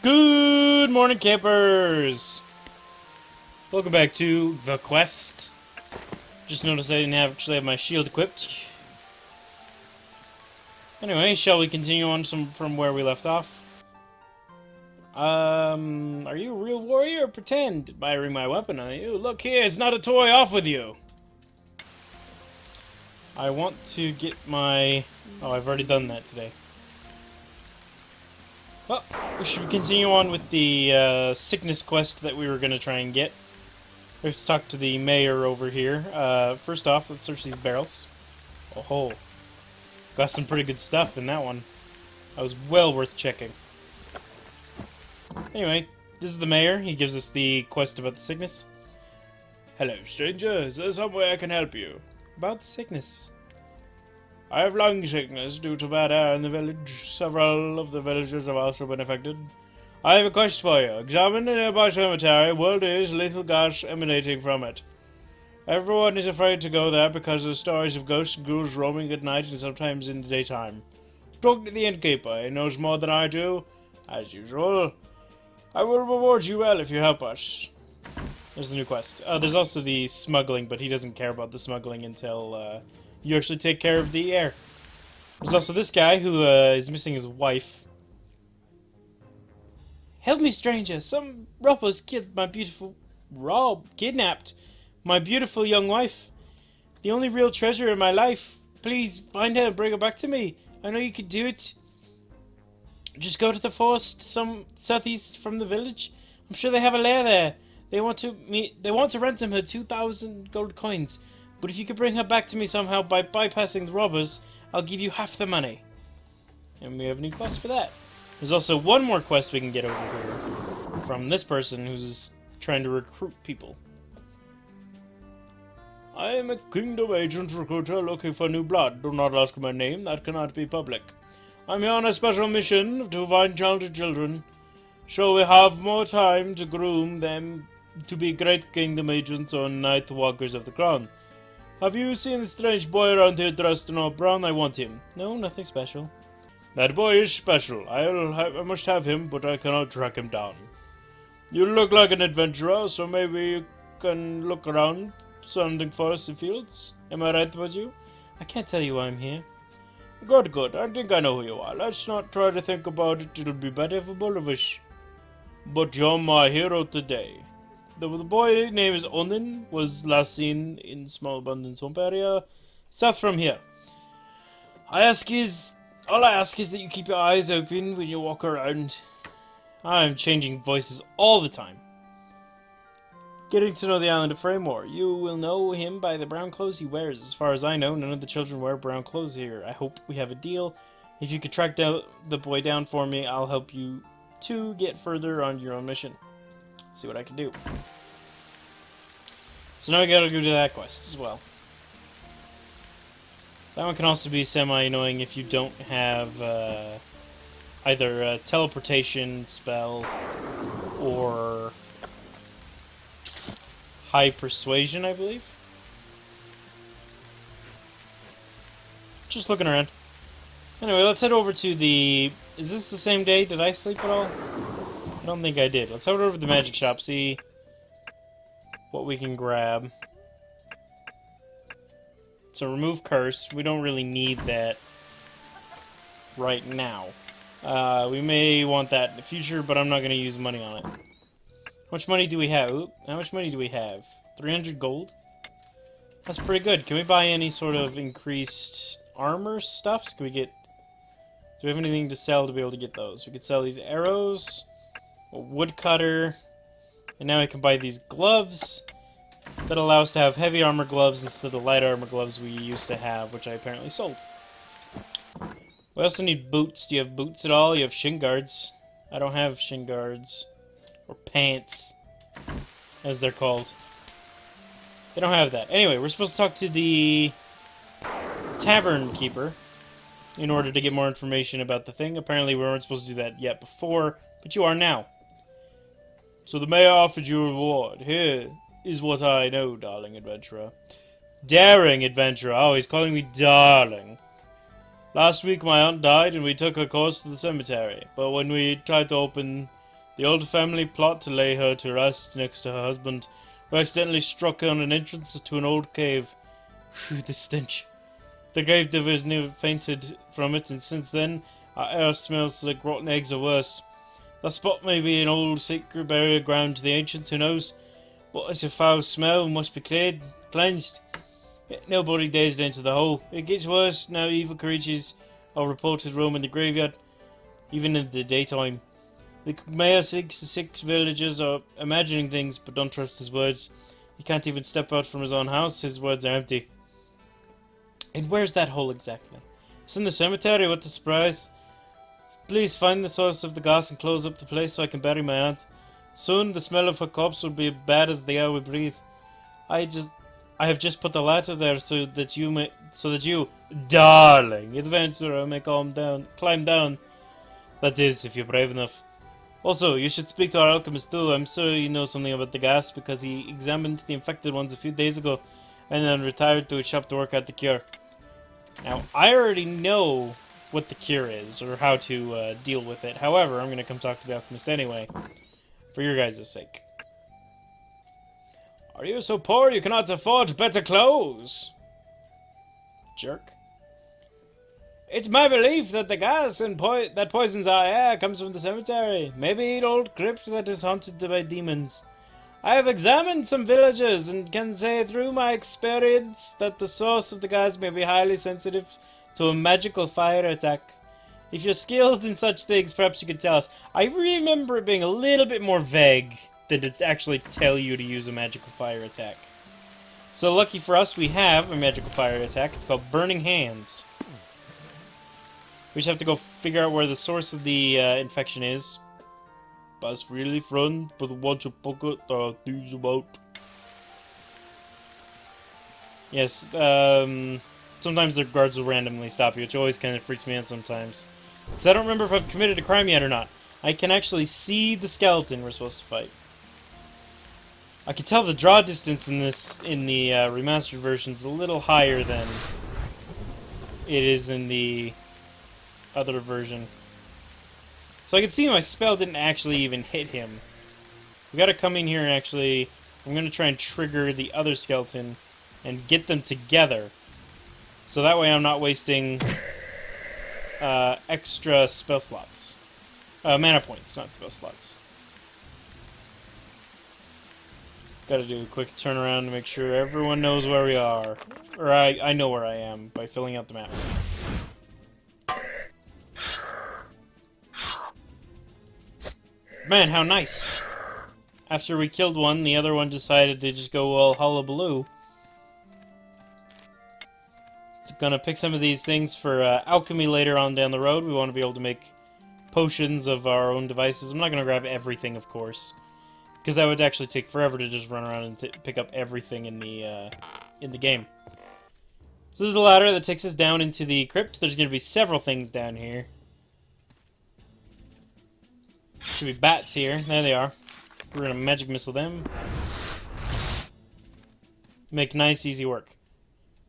Good morning, campers! Welcome back to The Quest. Just noticed I didn't actually have my shield equipped. Anyway, shall we continue on from where we left off? Are you a real warrior or pretend? Admiring my weapon on you. Look here, it's not a toy, off with you! I want to get my... Oh, I've already done that today. Well, we should continue on with the sickness quest that we were going to try and get. We have to talk to the mayor over here. First off, let's search these barrels. Oh, got some pretty good stuff in that one. That was well worth checking. Anyway, this is the mayor. He gives us the quest about the sickness. Hello, stranger. Is there some way I can help you? About the sickness. I have lung sickness due to bad air in the village. Several of the villagers have also been affected. I have a quest for you. Examine the nearby cemetery. Word is lethal gas emanating from it. Everyone is afraid to go there because of the stories of ghosts and ghouls roaming at night and sometimes in the daytime. Talk to the innkeeper. He knows more than I do, as usual. I will reward you well if you help us. There's the new quest. There's also the smuggling, but he doesn't care about the smuggling until you actually take care of the air. There's also this guy who is missing his wife. Help me, stranger. Some robbers kidnapped my beautiful young wife. The only real treasure in my life. Please find her and bring her back to me. I know you can do it. Just go to the forest, some southeast from the village. I'm sure they have a lair there. They want to ransom her 2,000 gold coins. But if you could bring her back to me somehow by bypassing the robbers, I'll give you half the money. And we have a new quest for that. There's also one more quest we can get over here from this person who's trying to recruit people. I am a kingdom agent recruiter looking for new blood. Do not ask my name, that cannot be public. I'm here on a special mission to find talented children, so we have more time to groom them to be great kingdom agents or night walkers of the crown. Have you seen the strange boy around here dressed in all brown? I want him. No, nothing special. That boy is special. I must have him, but I cannot track him down. You look like an adventurer, so maybe you can look around surrounding forests and fields. Am I right about you? I can't tell you why I'm here. Good, good. I think I know who you are. Let's not try to think about it. It'll be better for both of us. But you're my hero today. The boy name is Onin, was last seen in Small Abundance Swamp area, south from here. All I ask is that you keep your eyes open when you walk around. I'm changing voices all the time. Getting to know the island of Freymore. You will know him by the brown clothes he wears. As far as I know, none of the children wear brown clothes here. I hope we have a deal. If you could track down the boy down for me, I'll help you to get further on your own mission. See what I can do. So now we gotta go do that quest as well. That one can also be semi-annoying if you don't have either a teleportation spell or high persuasion, I believe. Just looking around. Anyway, let's head over to the... Is this the same day? Did I sleep at all? I don't think I did. Let's head over to the magic shop, see what we can grab. So remove curse. We don't really need that right now. We may want that in the future, but I'm not going to use money on it. How much money do we have? Oop, how much money do we have? 300 gold? That's pretty good. Can we buy any sort of increased armor stuffs? Can we get... Do we have anything to sell to be able to get those? We could sell these arrows, a woodcutter, and now we can buy these gloves that allow us to have heavy armor gloves instead of the light armor gloves we used to have, which I apparently sold. We also need boots. Do you have boots at all? You have shin guards. I don't have shin guards. Or pants, as they're called. They don't have that. Anyway, we're supposed to talk to the tavern keeper in order to get more information about the thing. Apparently we weren't supposed to do that yet before, but you are now. So the mayor offered you a reward. Here is what I know, darling adventurer. Daring adventurer. Oh, he's calling me darling. Last week my aunt died and we took her course to the cemetery. But when we tried to open The old family plot to lay her to rest next to her husband, who accidentally struck on an entrance to an old cave. Phew, the stench. The gravediggers never fainted from it, and since then, our air smells like rotten eggs or worse. The spot may be an old sacred burial ground to the ancients, who knows? But it's a foul smell and must be cleansed. Yet nobody dares to enter the hole. It gets worse now. Evil creatures are reported roaming the graveyard, even in the daytime. The mayor 66 villagers are imagining things, but don't trust his words. He can't even step out from his own house. His words are empty. And where's that hole exactly? It's in the cemetery. What a surprise! Please find the source of the gas and close up the place so I can bury my aunt. Soon the smell of her corpse will be as bad as the air we breathe. I have just put the ladder there so that you, darling adventurer, may climb down. That is, if you're brave enough. Also, you should speak to our alchemist too. I'm sure you know something about the gas because he examined the infected ones a few days ago and then retired to his shop to work out the cure. Now, I already know what the cure is or how to deal with it. However, I'm going to come talk to the alchemist anyway, for your guys' sake. Are you so poor you cannot afford better clothes? Jerk. It's my belief that the gas that poisons our air comes from the cemetery. Maybe an old crypt that is haunted by demons. I have examined some villagers and can say through my experience that the source of the gas may be highly sensitive to a magical fire attack. If you're skilled in such things, perhaps you could tell us. I remember it being a little bit more vague than to actually tell you to use a magical fire attack. So lucky for us, we have a magical fire attack. It's called Burning Hands. We just have to go figure out where the source of the infection is. That's really fun, but once you pocket things about. Yes, sometimes the guards will randomly stop you, which always kind of freaks me out sometimes. Because I don't remember if I've committed a crime yet or not. I can actually see the skeleton we're supposed to fight. I can tell the draw distance in the remastered version is a little higher than it is in the other version. So I can see my spell didn't actually even hit him. We gotta come in here and actually... I'm gonna try and trigger the other skeleton and get them together. So that way I'm not wasting extra spell slots. Mana points, not spell slots. Gotta do a quick turnaround to make sure everyone knows where we are. Or I know where I am by filling out the map. Man, how nice. After we killed one, the other one decided to just go all hullabaloo. It's gonna pick some of these things for alchemy later on down the road. We want to be able to make potions of our own devices. I'm not gonna grab everything, of course, because that would actually take forever to just run around and pick up everything in the game. So this is the ladder that takes us down into the crypt. There's gonna be several things down here. Should be bats here. There they are. We're gonna magic missile them. Make nice, easy work.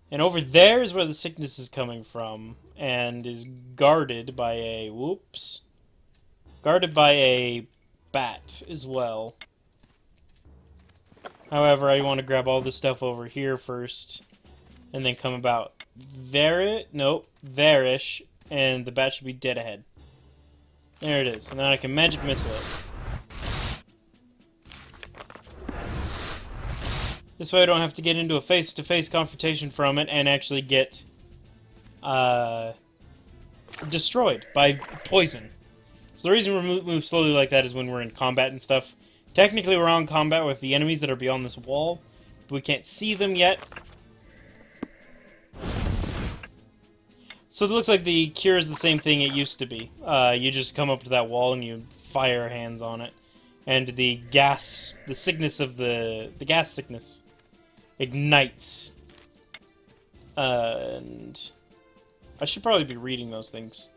And over there is where the sickness is coming from, and is guarded by a... whoops. Guarded by a bat as well. However, I want to grab all this stuff over here first, and then come about there. Nope, there-ish, and the bat should be dead ahead. There it is, and then I can magic missile it. This way I don't have to get into a face-to-face confrontation from it and actually get destroyed by poison. So the reason we move slowly like that is when we're in combat and stuff. Technically we're on combat with the enemies that are beyond this wall, but we can't see them yet. So it looks like the cure is the same thing it used to be. You just come up to that wall and you fire hands on it. And the gas, the sickness of the gas sickness ignites. And I should probably be reading those things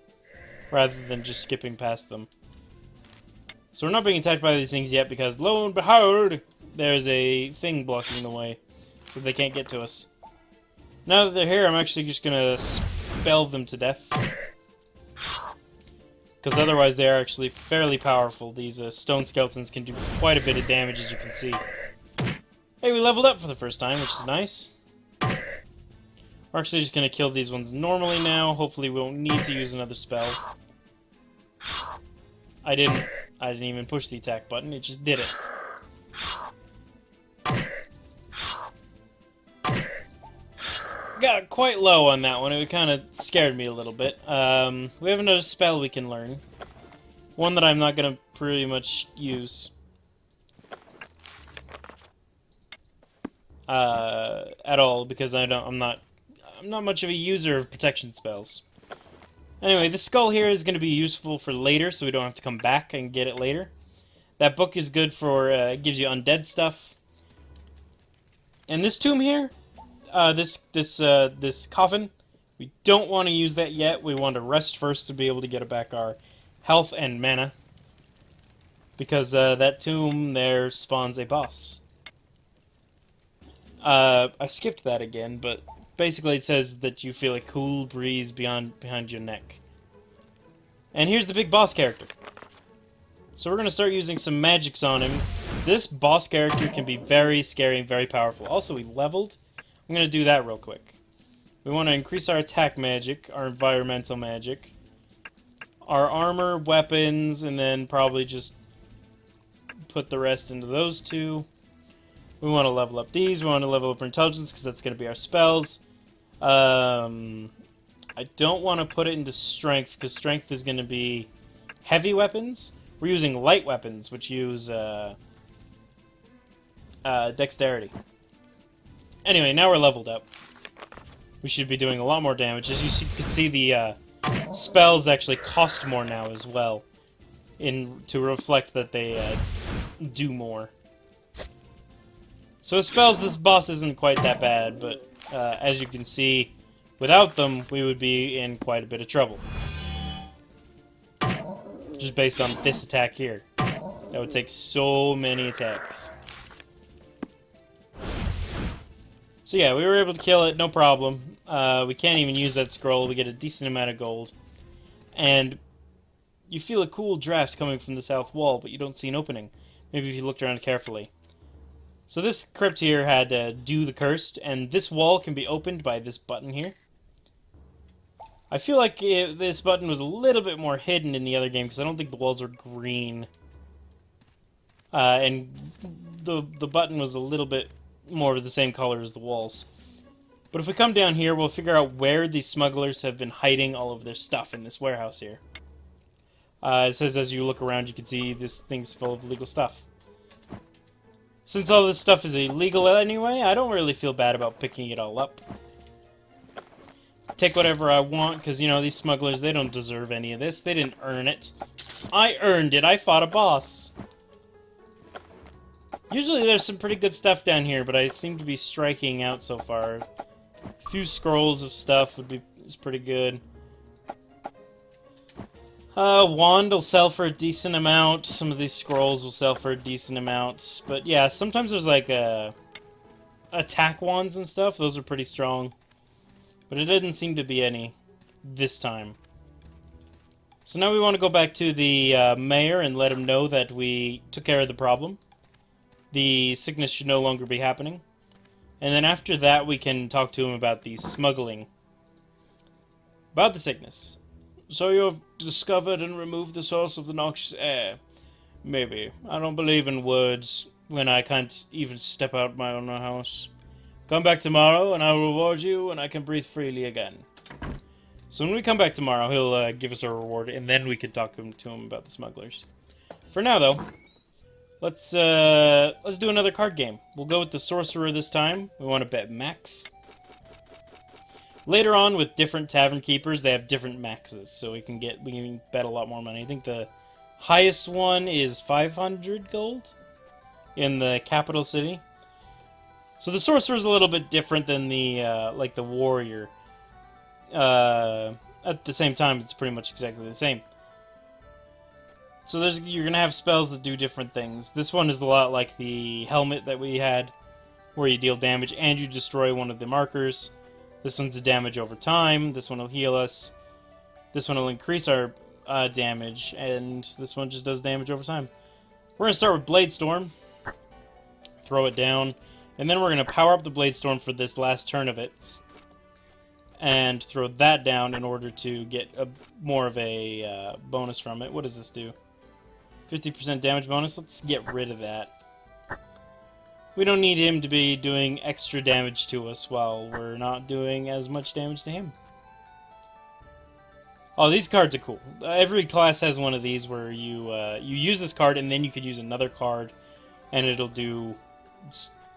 rather than just skipping past them. So we're not being attacked by these things yet because, lo and behold, there's a thing blocking the way, so they can't get to us. Now that they're here, I'm actually just gonna spell them to death. because otherwise they are actually fairly powerful. These stone skeletons can do quite a bit of damage, as you can see. Hey, we leveled up for the first time, which is nice. We're actually just going to kill these ones normally now. Hopefully we won't need to use another spell. I didn't even push the attack button, it just did it. Got quite low on that one, it kind of scared me a little bit. We have another spell we can learn. One that I'm not going to pretty much use. At all, because I'm not much of a user of protection spells. Anyway, the skull here is going to be useful for later, so we don't have to come back and get it later. That book is good for, it gives you undead stuff. And this tomb here, this coffin, we don't want to use that yet. We want to rest first to be able to get back our health and mana. Because that tomb there spawns a boss. I skipped that again, but basically it says that you feel a cool breeze behind your neck. And here's the big boss character. So we're going to start using some magics on him. This boss character can be very scary and very powerful. Also, we leveled. I'm going to do that real quick. We want to increase our attack magic, our environmental magic, our armor, weapons, and then probably just put the rest into those two. We want to level up these. We want to level up our intelligence because that's going to be our spells. I don't want to put it into strength because strength is going to be heavy weapons. We're using light weapons, which use dexterity. Anyway, now we're leveled up. We should be doing a lot more damage. As you can see, the spells actually cost more now as well, to reflect that they do more. So with spells, this boss isn't quite that bad, but as you can see, without them, we would be in quite a bit of trouble. Just based on this attack here. That would take so many attacks. So yeah, we were able to kill it, no problem. We can't even use that scroll, we get a decent amount of gold. And you feel a cool draft coming from the south wall, but you don't see an opening. Maybe if you looked around carefully. So this crypt here had Do the Cursed, and this wall can be opened by this button here. I feel like this button was a little bit more hidden in the other game, because I don't think the walls are green. And the button was a little bit more of the same color as the walls. But if we come down here, we'll figure out where these smugglers have been hiding all of their stuff in this warehouse here. It says as you look around, you can see this thing's full of illegal stuff. Since all this stuff is illegal anyway, I don't really feel bad about picking it all up. Take whatever I want, because, you know, these smugglers, they don't deserve any of this. They didn't earn it. I earned it. I fought a boss. Usually there's some pretty good stuff down here, but I seem to be striking out so far. A few scrolls of stuff is pretty good. Wand will sell for a decent amount. Some of these scrolls will sell for a decent amount. But yeah, sometimes there's like attack wands and stuff. Those are pretty strong. But it didn't seem to be any this time. So now we want to go back to the mayor and let him know that we took care of the problem. The sickness should no longer be happening. And then after that we can talk to him about the smuggling. About the sickness. So you have discovered and removed the source of the noxious air. Maybe. I don't believe in words when I can't even step out my own house. Come back tomorrow and I will reward you and I can breathe freely again. So when we come back tomorrow, he'll give us a reward and then we can talk to him about the smugglers. For now though, let's do another card game. We'll go with the Sorcerer this time. We want to bet max. Later on, with different tavern keepers, they have different maxes, so we can bet a lot more money. I think the highest one is 500 gold in the capital city. So the Sorcerer is a little bit different than the like the Warrior. At the same time, it's pretty much exactly the same. So you're gonna have spells that do different things. This one is a lot like the helmet that we had, where you deal damage and you destroy one of the markers. This one's a damage over time. This one will heal us. This one will increase our damage, and this one just does damage over time. We're going to start with Blade Storm. Throw it down. And then we're going to power up the Blade Storm for this last turn of it. And throw that down in order to get more of a bonus from it. What does this do? 50% damage bonus? Let's get rid of that. We don't need him to be doing extra damage to us while we're not doing as much damage to him. Oh, these cards are cool. Every class has one of these where you use this card and then you could use another card and it'll do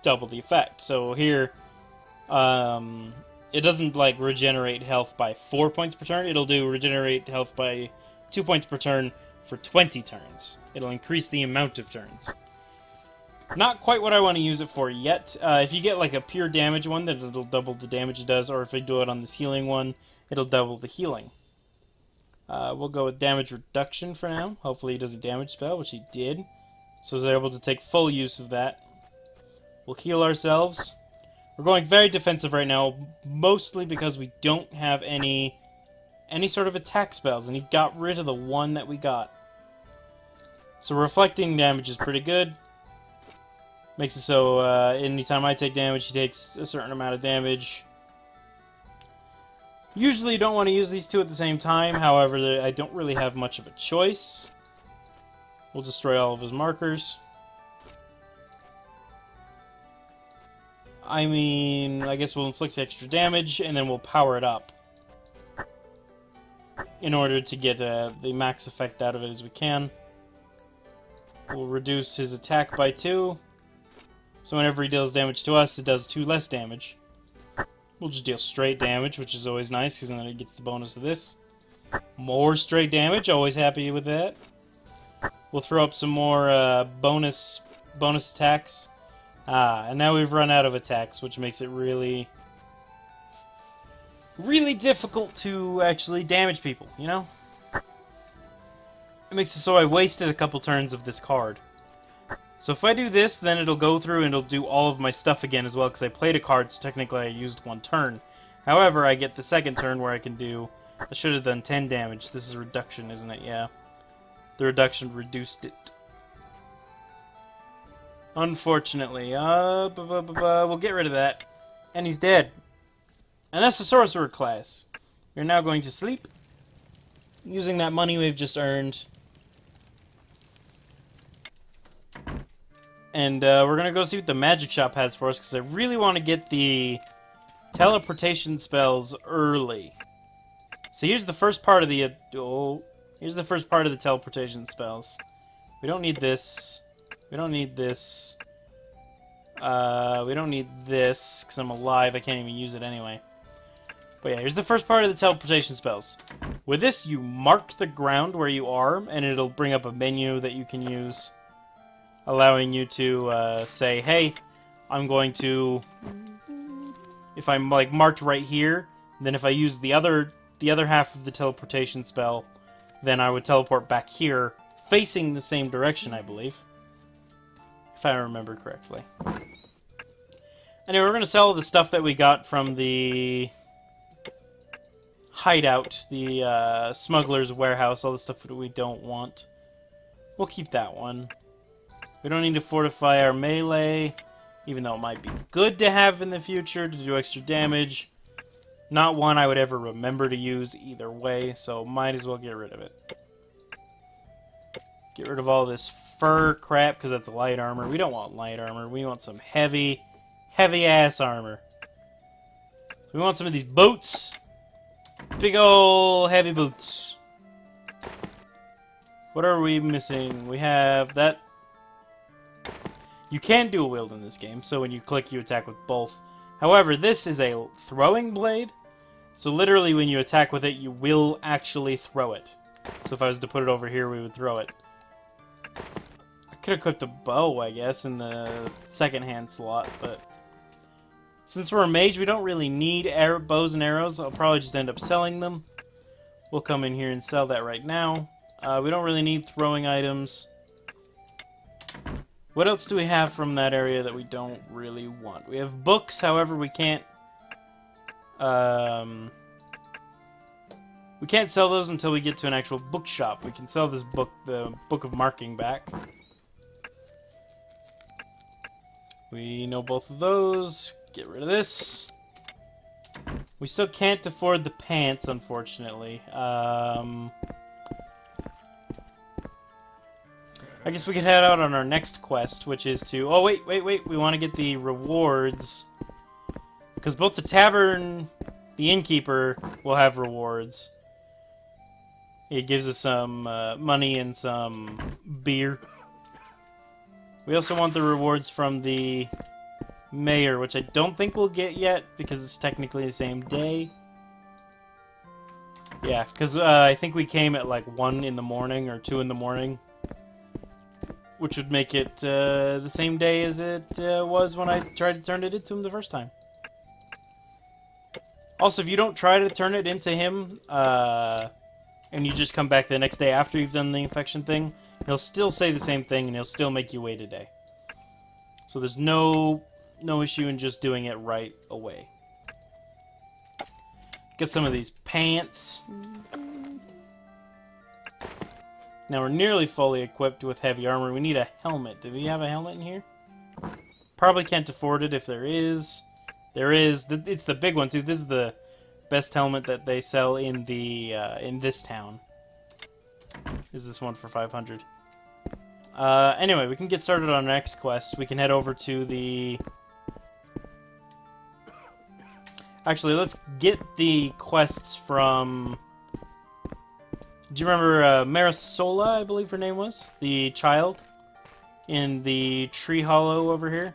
double the effect. So here, it doesn't like regenerate health by 4 points per turn. It'll do regenerate health by 2 points per turn for 20 turns. It'll increase the amount of turns. Not quite what I want to use it for yet. If you get like a pure damage one, then it'll double the damage it does, or if I do it on this healing one, it'll double the healing. We'll go with damage reduction for now. Hopefully he does a damage spell, which he did. So he's able to take full use of that. We'll heal ourselves. We're going very defensive right now, mostly because we don't have any sort of attack spells, and he got rid of the one that we got. So reflecting damage is pretty good. Makes it so anytime I take damage, he takes a certain amount of damage. Usually you don't want to use these two at the same time, however, I don't really have much of a choice. We'll destroy all of his markers. I mean, I guess we'll inflict extra damage, and then we'll power it up. In order to get the max effect out of it as we can. We'll reduce his attack by 2. So whenever he deals damage to us, it does 2 less damage. We'll just deal straight damage, which is always nice, because then it gets the bonus of this. More straight damage, always happy with that. We'll throw up some more bonus attacks. And now we've run out of attacks, which makes it really difficult to actually damage people, you know? It makes it so I wasted a couple turns of this card. So if I do this, then it'll go through and it'll do all of my stuff again as well, because I played a card, so technically I used 1 turn. However, I get the second turn where I can do... I should have done 10 damage. This is reduction, isn't it? Yeah. The reduction reduced it. Unfortunately. We'll get rid of that. And he's dead. And that's the Sorcerer class. You're now going to sleep. Using that money we've just earned. And we're going to go see what the magic shop has for us, because I really want to get the teleportation spells early. So here's the first part of the... here's the first part of the teleportation spells. We don't need this. We don't need this. We don't need this, because I'm alive. I can't even use it anyway. But yeah, here's the first part of the teleportation spells. With this, you mark the ground where you are, and it'll bring up a menu that you can use, allowing you to say, hey, I'm going to... If I'm like marked right here, then if I use the other half of the teleportation spell, then I would teleport back here, facing the same direction, I believe. If I remember correctly. Anyway, we're going to sell the stuff that we got from the hideout, the smuggler's warehouse, all the stuff that we don't want. We'll keep that one. We don't need to fortify our melee, even though it might be good to have in the future to do extra damage. Not one I would ever remember to use either way, so might as well get rid of it. Get rid of all this fur crap, because that's light armor. We don't want light armor. We want some heavy, heavy-ass armor. We want some of these boots. Big ol' heavy boots. What are we missing? We have that. You can dual wield in this game, so when you click, you attack with both. However, this is a throwing blade, so literally when you attack with it, you will actually throw it. So if I was to put it over here, we would throw it. I could have equipped a bow, I guess, in the second-hand slot, but since we're a mage, we don't really need bows and arrows. I'll probably just end up selling them. We'll come in here and sell that right now. We don't really need throwing items. What else do we have from that area that we don't really want? We have books, however, we can't We can't sell those until we get to an actual bookshop. We can sell this book, the Book of Marking, back. We know both of those. Get rid of this. We still can't afford the pants, unfortunately. I guess we could head out on our next quest, which is to... Oh, wait. We want to get the rewards. Because both the tavern, the innkeeper, will have rewards. It gives us some money and some beer. We also want the rewards from the mayor, which I don't think we'll get yet, because it's technically the same day. Yeah, because I think we came at like 1 in the morning or 2 in the morning. Which would make it the same day as it was when I tried to turn it into him the first time. Also, if you don't try to turn it into him, and you just come back the next day after you've done the infection thing, he'll still say the same thing, and he'll still make you wait a day. So there's no issue in just doing it right away. Get some of these pants. Now we're nearly fully equipped with heavy armor. We need a helmet. Do we have a helmet in here? Probably can't afford it if there is. There is. It's the big one too. This is the best helmet that they sell in the in this town. Is this one for 500? Anyway, we can get started on our next quest. We can head over to the... Actually, let's get the quests from... Do you remember Marisola, I believe her name was? The child in the tree hollow over here?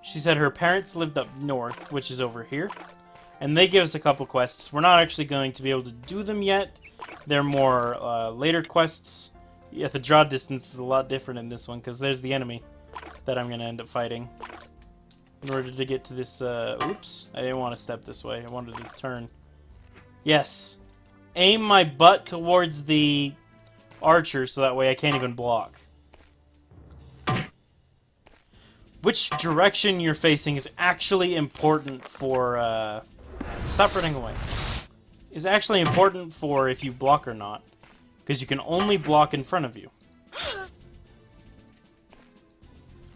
She said her parents lived up north, which is over here. And they give us a couple quests. We're not actually going to be able to do them yet. They're more later quests. Yeah, the draw distance is a lot different in this one, because there's the enemy that I'm going to end up fighting. In order to get to this... oops, I didn't want to step this way. I wanted to turn. Yes. Aim my butt towards the archer, so that way I can't even block. Which direction you're facing is actually important for... Stop running away. Is actually important for if you block or not. Because you can only block in front of you.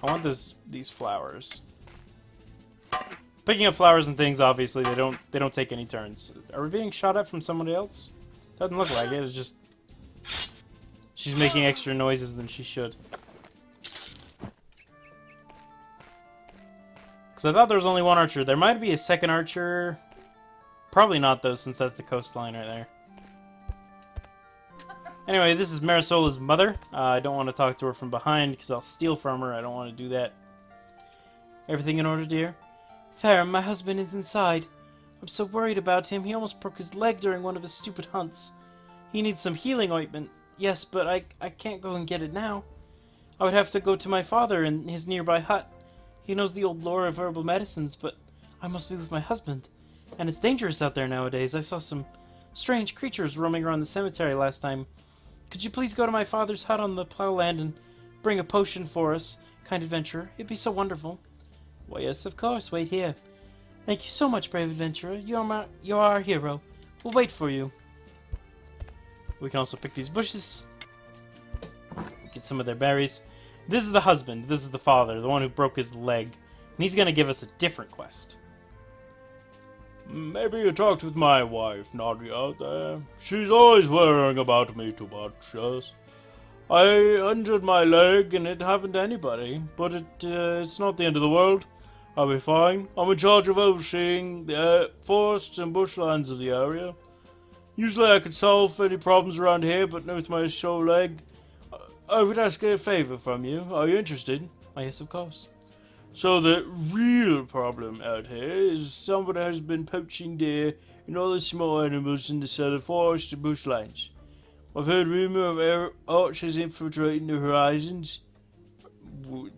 I want these flowers. Picking up flowers and things, obviously, they don't take any turns. Are we being shot at from somebody else? Doesn't look like it. It's just she's making extra noises than she should. Because I thought there was only one archer. There might be a second archer. Probably not, though, since that's the coastline right there. Anyway, this is Marisola's mother. I don't want to talk to her from behind, because I'll steal from her. I don't want to do that. Everything in order, dear? Farah, my husband is inside. I'm so worried about him. He almost broke his leg during one of his stupid hunts. He needs some healing ointment. Yes, but I can't go and get it now. I would have to go to my father in his nearby hut. He knows the old lore of herbal medicines, but I must be with my husband. And it's dangerous out there nowadays. I saw some strange creatures roaming around the cemetery last time. Could you please go to my father's hut on the plowland and bring a potion for us, kind adventurer? It'd be so wonderful. Why, yes, of course. Wait here. Thank you so much, brave adventurer. You are our hero. We'll wait for you. We can also pick these bushes. Get some of their berries. This is the husband. This is the father, the one who broke his leg. And he's going to give us a different quest. Maybe you talked with my wife, Nadia. She's always worrying about me too much, yes. I injured my leg and it happened to anybody, but it's not the end of the world. I'll be fine. I'm in charge of overseeing the forests and bushlands of the area. Usually I could solve any problems around here, but not with my sore leg. I would ask a favor from you. Are you interested? Oh, yes, of course. So the real problem out here is somebody has been poaching deer and other small animals in the southern forest and bushlands. I've heard rumor of archers infiltrating the horizons.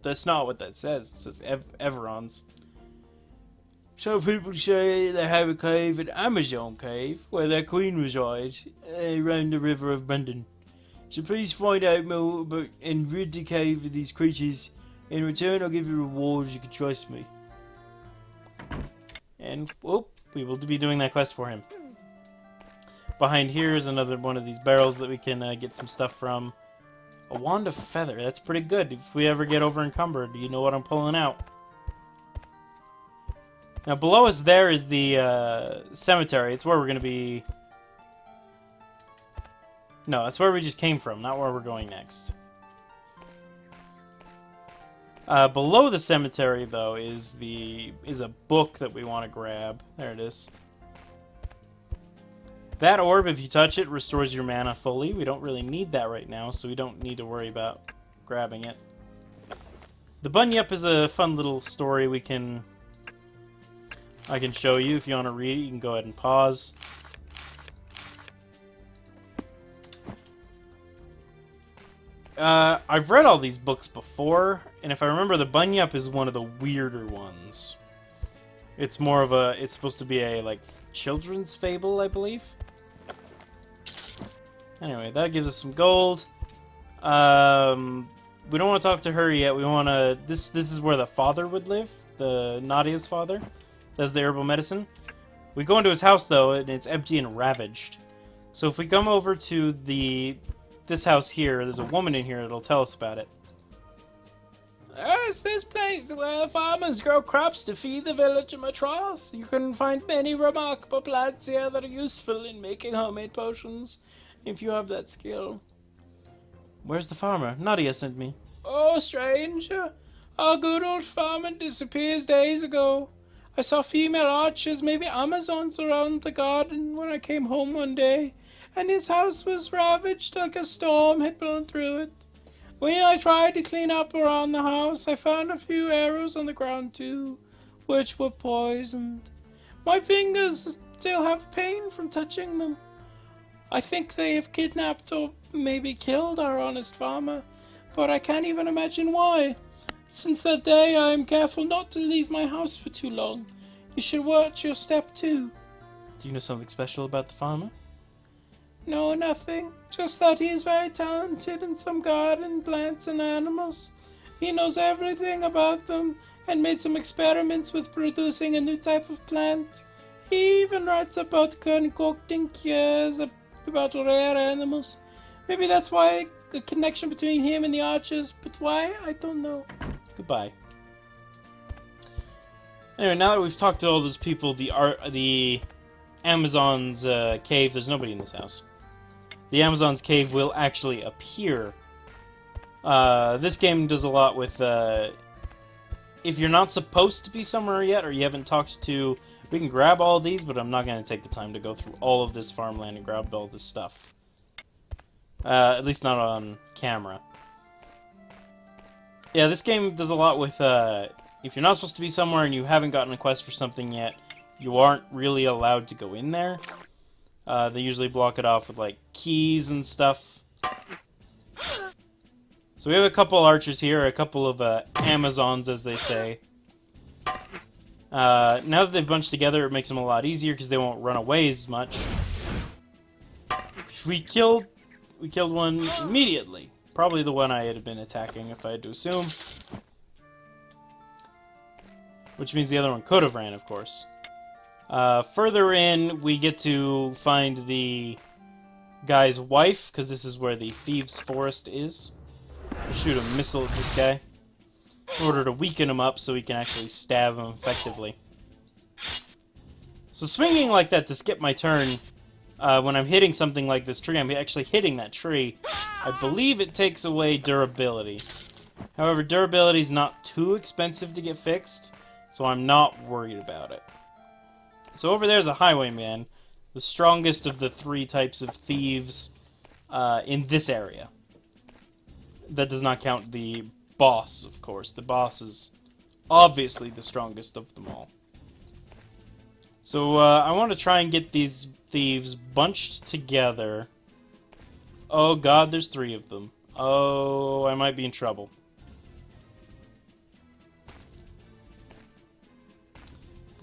That's not what that says. It says Everons. Some people say they have a cave at Amazon Cave, where their queen resides, around the river of Brendan. So please find out more about and rid the cave of these creatures. In return, I'll give you rewards. You can trust me. And, we will be doing that quest for him. behind here is another one of these barrels that we can get some stuff from. A wand of feather. That's pretty good. If we ever get over encumbered, you know what I'm pulling out. Now, below us there is the cemetery. It's where we're going to be... No, that's where we just came from, not where we're going next. Below the cemetery, though, is a book that we want to grab. There it is. That orb, if you touch it, restores your mana fully. We don't really need that right now, so we don't need to worry about grabbing it. The Bunyip is a fun little story I can show you. If you want to read it, you can go ahead and pause. I've read all these books before, and if I remember, the Bunyip is one of the weirder ones. It's more of a... It's supposed to be a, like, children's fable, I believe. Anyway, that gives us some gold. We don't want to talk to her yet. We want to... This is where the father would live. Nadia's father. That's the herbal medicine. We go into his house, though, and it's empty and ravaged. So if we come over to this house here, there's a woman in here that'll tell us about it. It's this place where farmers grow crops to feed the village of Matras. You can find many remarkable plants here that are useful in making homemade potions, if you have that skill. Where's the farmer? Nadia sent me. Oh, stranger. Our good old farmer disappeared days ago. I saw female archers, maybe Amazons, around the garden when I came home one day, and his house was ravaged like a storm had blown through it. When I tried to clean up around the house, I found a few arrows on the ground too, which were poisoned. My fingers still have pain from touching them. I think they have kidnapped or maybe killed our honest farmer, but I can't even imagine why. Since that day, I am careful not to leave my house for too long. You should watch your step too. Do you know something special about the farmer? No, nothing. Just that he is very talented in some garden plants and animals. He knows everything about them and made some experiments with producing a new type of plant. He even writes about concocting cures about rare animals. Maybe that's why the connection between him and the archers, but why? I don't know. Goodbye. Anyway, now that we've talked to all those people, the Amazon's cave, there's nobody in this house. The Amazon's cave will actually appear. This game does a lot with, if you're not supposed to be somewhere yet, or you haven't talked to... We can grab all of these, but I'm not going to take the time to go through all of this farmland and grab all this stuff. At least not on camera. Yeah, this game does a lot with, if you're not supposed to be somewhere and you haven't gotten a quest for something yet, you aren't really allowed to go in there. They usually block it off with, like, keys and stuff. So we have a couple archers here, a couple of Amazons, as they say. Now that they've bunched together, it makes them a lot easier because they won't run away as much. We killed one immediately. Probably the one I had been attacking, if I had to assume. Which means the other one could have ran, of course. Further in, we get to find the guy's wife, because this is where the Thieves' Forest is. We'll shoot a missile at this guy in order to weaken him up so we can actually stab him effectively. So swinging like that to skip my turn, when I'm hitting something like this tree, I'm actually hitting that tree. I believe it takes away durability. However, durability is not too expensive to get fixed, so I'm not worried about it. So over there's a highwayman, the strongest of the 3 types of thieves in this area. That does not count the boss, of course. The boss is obviously the strongest of them all. So I want to try and get these thieves bunched together. Oh god, there's 3 of them. Oh, I might be in trouble.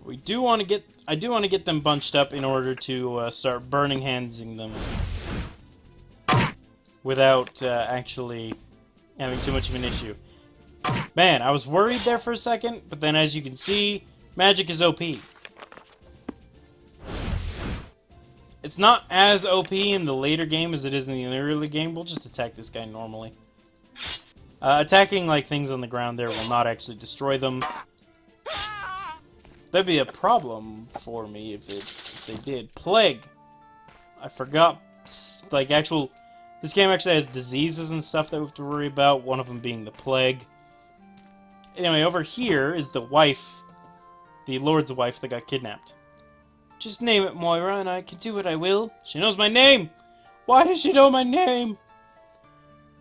I do want to get them bunched up in order to start burning handsing them without actually having too much of an issue. Man, I was worried there for a second, but then as you can see, magic is OP. It's not as OP in the later game as it is in the early game. We'll just attack this guy normally. Attacking like things on the ground there will not actually destroy them. That'd be a problem for me if they did. Plague! I forgot, like, this game actually has diseases and stuff that we have to worry about, one of them being the plague. Anyway, over here is the wife, the Lord's wife that got kidnapped. Just name it, Moira, and I can do what I will. She knows my name! Why does she know my name?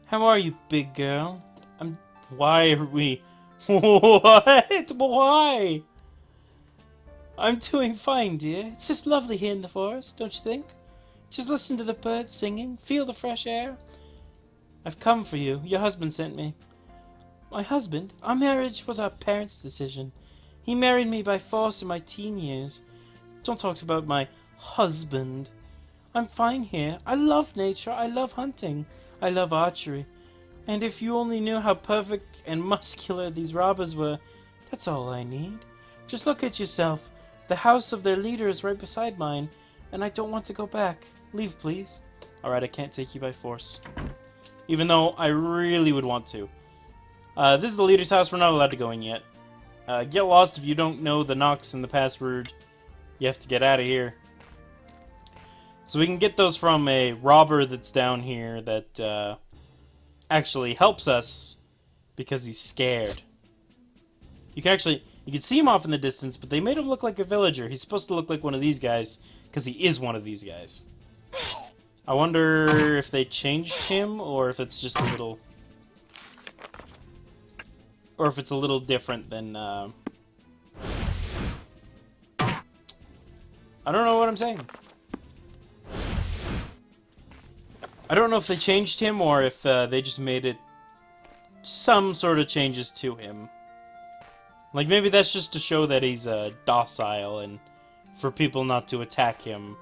How are you, big girl? Why are we... What? Why? I'm doing fine, dear. It's just lovely here in the forest, don't you think? Just listen to the birds singing, feel the fresh air. I've come for you. Your husband sent me. My husband? Our marriage was our parents' decision. He married me by force in my teen years. Don't talk about my husband. I'm fine here. I love nature. I love hunting. I love archery. And if you only knew how perfect and muscular these robbers were, that's all I need. Just look at yourself. The house of their leader is right beside mine, and I don't want to go back. Leave, please. Alright, I can't take you by force. Even though I really would want to. This is the leader's house. We're not allowed to go in yet. Get lost if you don't know the knocks and the password. You have to get out of here. So we can get those from a robber that's down here that actually helps us because he's scared. You can see him off in the distance, but they made him look like a villager. He's supposed to look like one of these guys because he is one of these guys. I wonder if they changed him or if it's just a little... Or if it's a little different than... I don't know what I'm saying. I don't know if they changed him or if they just made it some sort of changes to him. Like, maybe that's just to show that he's docile and for people not to attack him.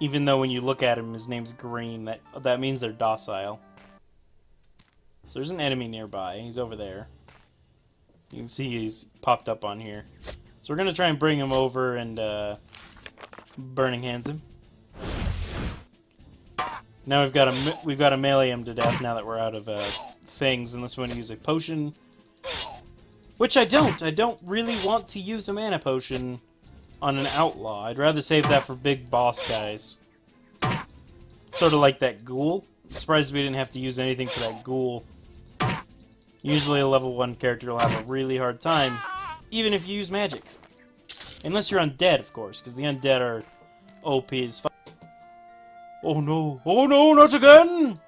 Even though when you look at him, his name's green, that means they're docile. So there's an enemy nearby. He's over there. You can see he's popped up on here. So we're going to try and bring him over and Burning Hands him. Now we've got to melee him to death now that we're out of things, unless we want to use a potion. Which I don't. I don't really want to use a mana potion on an outlaw. I'd rather save that for big boss guys. Sort of like that ghoul. I'm surprised we didn't have to use anything for that ghoul. Usually a level 1 character will have a really hard time, even if you use magic. Unless you're undead, of course, because the undead are OP as fuck. Oh no! Oh no, not again!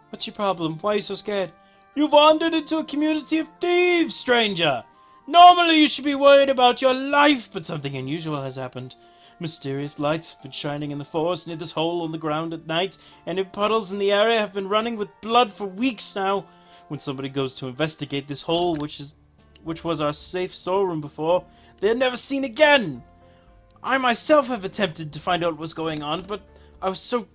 What's your problem? Why are you so scared? You've wandered into a community of thieves, stranger! Normally you should be worried about your life, but something unusual has happened. Mysterious lights have been shining in the forest near this hole on the ground at night, and puddles in the area have been running with blood for weeks now. When somebody goes to investigate this hole, which was our safe storeroom before, they're never seen again! I myself have attempted to find out what was going on, but I was so...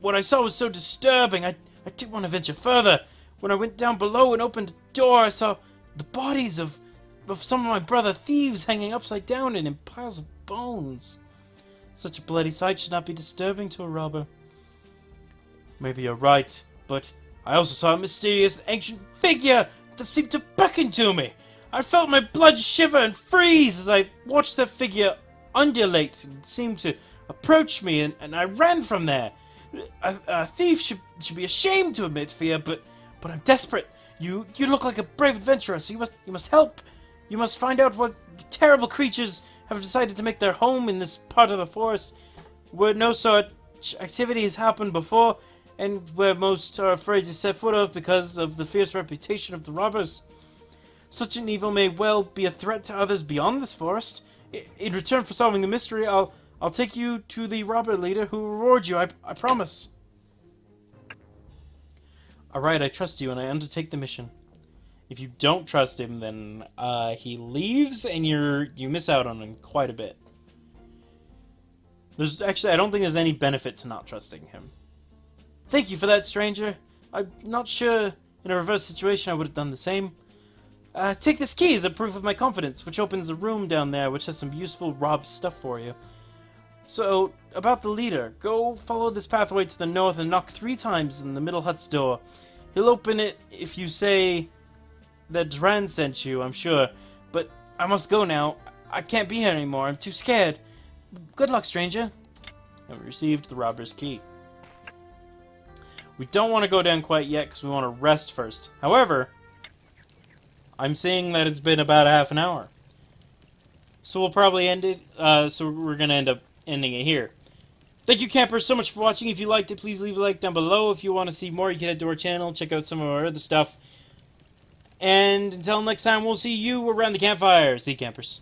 what I saw was so disturbing, I didn't want to venture further. When I went down below and opened the door, I saw the bodies of some of my brother thieves hanging upside down and in piles of bones. Such a bloody sight should not be disturbing to a robber. Maybe you're right, but I also saw a mysterious ancient figure that seemed to beckon to me. I felt my blood shiver and freeze as I watched that figure undulate and seem to approach me, and I ran from there. A thief should be ashamed to admit fear, but I'm desperate. You look like a brave adventurer, so you must help. You must find out what terrible creatures have decided to make their home in this part of the forest, where no such activity has happened before, and where most are afraid to set foot of because of the fierce reputation of the robbers. Such an evil may well be a threat to others beyond this forest. In return for solving the mystery, I'll take you to the robber leader who will reward you, I promise. Alright, I trust you and I undertake the mission. If you don't trust him, then he leaves and you miss out on him quite a bit. I don't think there's any benefit to not trusting him. Thank you for that, stranger. I'm not sure in a reverse situation I would have done the same. Take this key as a proof of my confidence, which opens a room down there which has some useful robbed stuff for you. So, about the leader, go follow this pathway to the north and knock 3 times in the middle hut's door. He'll open it if you say that Dran sent you, I'm sure. But I must go now. I can't be here anymore. I'm too scared. Good luck, stranger. And we received the robber's key. We don't want to go down quite yet because we want to rest first. However, I'm seeing that it's been about a half an hour. So we'll probably end it. So we're going to end up ending it here. Thank you, campers, so much for watching. If you liked it, please leave a like down below. If you want to see more, you can head to our channel, check out some of our other stuff. And until next time, we'll see you around the campfire. See you, campers.